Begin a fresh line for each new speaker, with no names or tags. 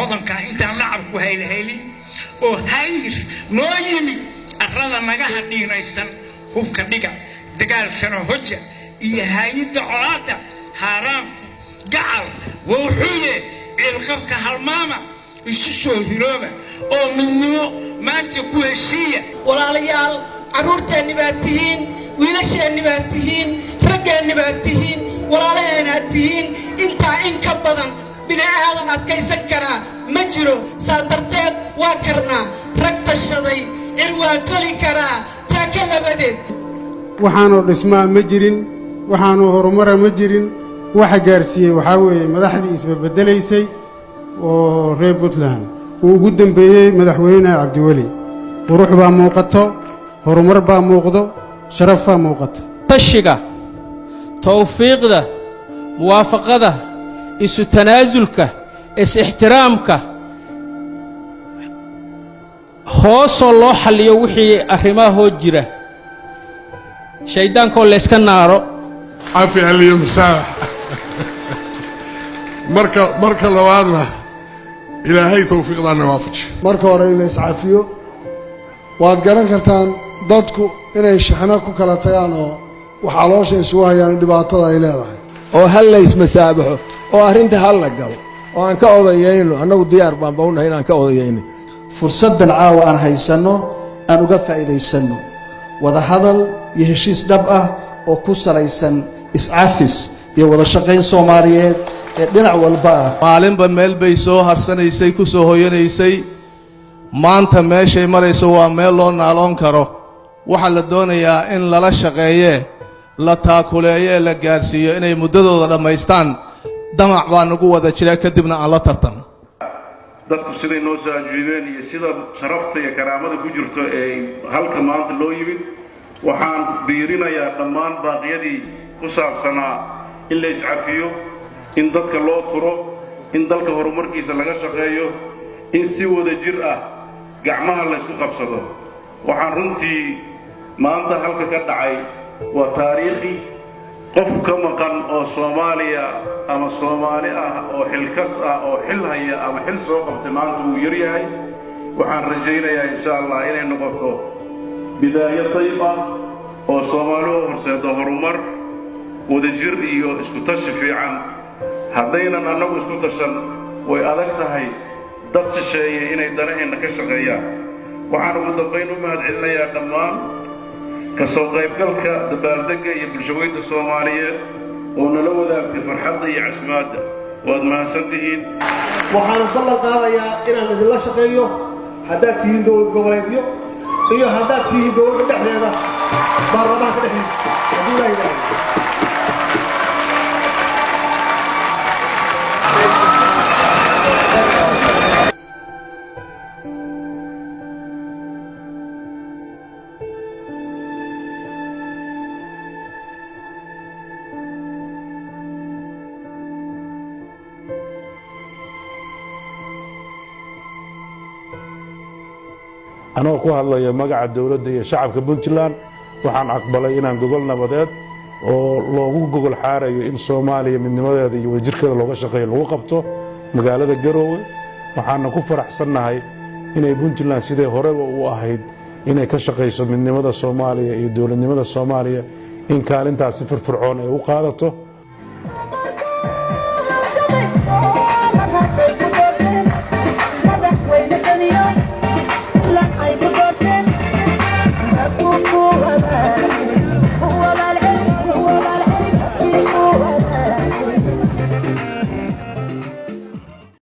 hodanka intaan nacabku haylahaylin oo hayr noo yimid arrada naga hadhiinaysan hubka dhiga dagaalkana hoja iyo hay'adda colaadda haaraanku gacal wawxuye ciilqabka halmaama isu soo hirooba oo midnimo maanta ku heshiiya
walaalayaal carruurteenni baad tihiin wiilasheenni baad tihiin raggeenni baad tihiin walaalaheenaad tihiin intaa in ka badan bini'aadan adkaysan karaa ma jiro saa darteed waa karnaa rag tashaday cir waa toli karaa taa ka labadeed
waxaanoo dhismaa ma jirin waxaanoo horumara ma jirin waxa gaarsiiyey waxaa weeye madaxdii isbabedelaysay oo reer puntland uu ugu dambeeyey madaxweyne cabdiweli qurux baa muuqato horumar baa muuqdo sharaf baa muuqato
tashiga tawfiiqda muwaafaqada isu tanaasulka is-ixtiraamka hoosoo loo xalliyo wixii arrimahoo jira shaydaankoo layska naaro
cafi aliyo masaax marka labaadna ilaahay tawfiiqdaana waafaji
marka hore in la iscafiyo waad garan kartaan dadku inay shaxna ku kala tagaan oo wax caloosha isugu hayaan dhibaatada ay leedahay
oo hal la ismasaabaxo oo arrinta hal la galo oo aan ka odayayno annagu diyaar baan bawnahay inaan ka odayayno
fursaddan caawa aan haysanno aan uga faa'iidaysanno wada hadal iyo heshiis dhab ah oo ku salaysan iscafis iyo wada shaqayn Soomaaliyeed ee dhinac walba ah
maalinba meel bay soo harsanaysay ku soo hoyanaysay maanta meeshay marayso waa meel loo naaloon karo waxa la doonayaa in lala shaqeeye la taakuleeye la gaarsiiyo inay muddadooda dhammaystaan damac baa nagu wada jira kadibna aan la tartan
dadku siday noo soo ajiibeen iyo sida sharafta iyo karaamada ku jirto ee halka maanta loo yimid waxaan biirinayaa dhammaan baaqyadii ku saabsanaa in la iscafiyo in dadka loo turo in dalka horumarkiisa laga shaqeeyo in si wada jir ah gacmaha la isku qabsado waxaan runtii maanta halka ka dhacay waa taariikhi qof ka maqan oo Soomaaliya ama Soomaali ah oo xilkas ah oo xil haya ama xil soo qabtay maanta uu yar yahay waxaan rajaynayaa insha Allah inay noqoto bidaaya tayyib ah oo Soomaalidu horseedo horumar wada jir iyo isku tashi fiican haddaynan annagu isku tashan way adag tahay dad shisheeye inay danaheena ka shaqeeyaan waxaan ugu dambayn u mahadcelinayaa dhammaan ka soo qaybgalka dabaaldegga iyo bulshooyinka Soomaaliyeed oo nala wadaagtay farxadda iyo casmaadda waad mahadsantihiin
waxaan ballan qaadayaa inaan idinla shaqeeyo haddaad tihiin dowlad goboleedyo iyo haddaad tihiin dowladda dhexdeeda baarlamaanka dhexdiisa haddii la yidhaahdo
anoo ku hadlaya magaca dawladda iyo shacabka Puntland waxaan aqbalay inaan gogol nabadeed oo loogu gogol xaarayo in Soomaaliya midnimadeeda iyo wadajirkeeda looga shaqeeyo lagu qabto magaalada Garowe waxaana ku faraxsanahay inay Puntland sidii horeba u ahayd inay ka shaqeyso midnimada Soomaaliya iyo dawladnimada Soomaaliya in kaalintaasi firfircoon ay u qaadato